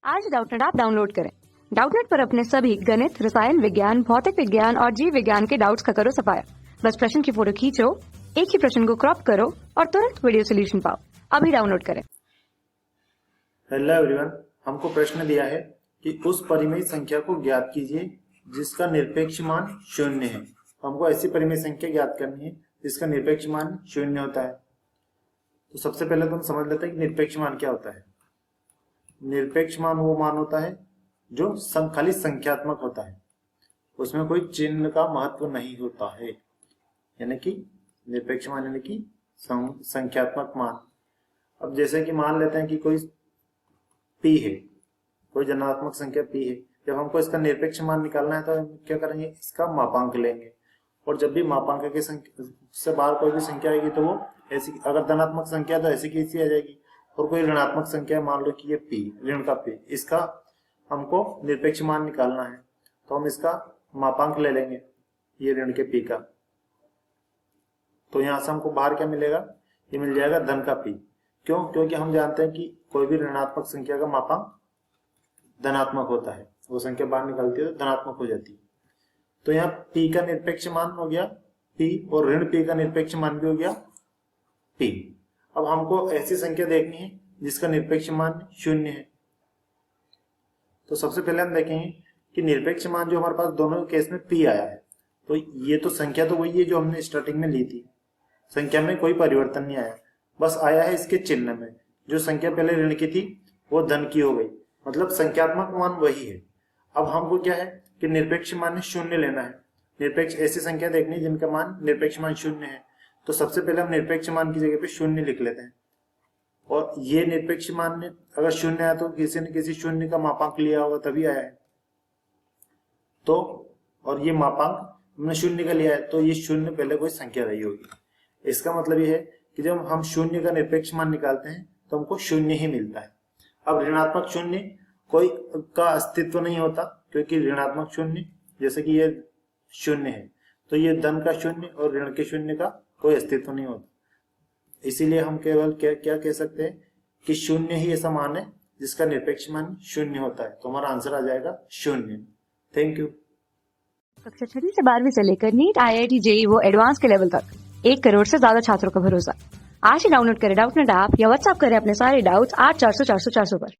आज Doubtnut app download करें। Doubtnut पर अपने सभी गणित, रसायन विज्ञान, भौतिक विज्ञान और जीव विज्ञान के डाउट्स का करो सफाया। बस प्रश्न की फोटो खींचो, एक ही प्रश्न को क्रॉप करो और तुरंत वीडियो सोल्यूशन पाओ। अभी डाउनलोड करें। हेलो एवरीवन, हमको प्रश्न दिया है कि उस परिमेय संख्या को ज्ञात कीजिए जिसका निरपेक्ष मान शून्य है। हमको ऐसी परिमेय संख्या ज्ञात करनी है जिसका निरपेक्ष मान शून्य होता है। तो सबसे पहले तो हम समझ लेते हैं कि निरपेक्ष मान क्या होता है। निरपेक्ष मान वो मान होता है जो खाली संख्यात्मक होता है, उसमें कोई चिन्ह का महत्व नहीं होता है। यानी कि निरपेक्ष मान यानी कि संख्यात्मक मान। अब जैसे कि मान लेते हैं कि कोई p है, कोई धनात्मक संख्या p है। जब हमको इसका निरपेक्ष मान निकालना है तो हम क्या करेंगे, इसका मापांक लेंगे। और जब भी मापांक के से बाहर कोई भी संख्या आएगी तो वो ऐसी, अगर धनात्मक संख्या तो ऐसी की ऐसी आ जाएगी। और कोई ऋणात्मक संख्या मान लो कि ये p, ऋण का p, इसका हमको निरपेक्ष मान निकालना है तो हम इसका मापांक ले लेंगे, ये ऋण के p का। तो यहां से हमको बाहर क्या मिलेगा, ये मिल जाएगा धन का p। क्यों? क्योंकि हम जानते हैं कि कोई भी ऋणात्मक संख्या का मापांक धनात्मक होता है, वो संख्या बाहर निकलती है तो धनात्मक हो जाती है। तो यहाँ p का निरपेक्ष मान हो गया p और ऋण p का निरपेक्ष मान भी हो गया p। अब हमको ऐसी संख्या देखनी है जिसका निरपेक्ष मान शून्य है। तो सबसे पहले हम देखेंगे कि निरपेक्ष मान जो हमारे पास दोनों केस में p आया है, तो ये तो संख्या तो वही है जो हमने स्टार्टिंग में ली थी। संख्या में कोई परिवर्तन नहीं आया, बस आया है इसके चिन्ह में। जो संख्या पहले ऋण की थी वो धन की हो गई, मतलब संख्यात्मक मान वही है। अब हमको क्या है कि निरपेक्ष मान शून्य लेना है। निरपेक्ष ऐसी संख्या देखनी है जिनका मान निरपेक्ष मान शून्य है। तो सबसे पहले हम निरपेक्ष मान की जगह पे शून्य लिख लेते हैं। और ये निरपेक्ष मान में अगर शून्य आया तो किसी न किसी शून्य का मापांक लिया होगा तभी आया है। तो और ये मापांक हमने शून्य का लिया है तो ये शून्य पहले कोई संख्या रही होगी। इसका मतलब ये है कि जब हम शून्य का निरपेक्ष मान निकालते हैं तो हमको शून्य ही मिलता है। अब ऋणात्मक शून्य कोई का अस्तित्व नहीं होता, क्योंकि ऋणात्मक शून्य जैसे कि ये शून्य है तो ये धन का शून्य और ऋण के शून्य का कोई अस्तित्व नहीं होता। इसीलिए हम केवल क्या कह सकते हैं कि शून्य ही ऐसा मान है जिसका निरपेक्ष मान शून्य होता है। तो हमारा आंसर आ जाएगा शून्य। Thank you. कक्षा 6 से 12वीं से लेकर नीट, IIT, JEE वो एडवांस के लेवल तक 1 करोड़ से ज्यादा छात्रों का भरोसा। आज ही डाउनलोड करें डाउटनेट ऐप या व्हाट्सएप करें अपने सारे डाउट्स 8400 400 400 पर।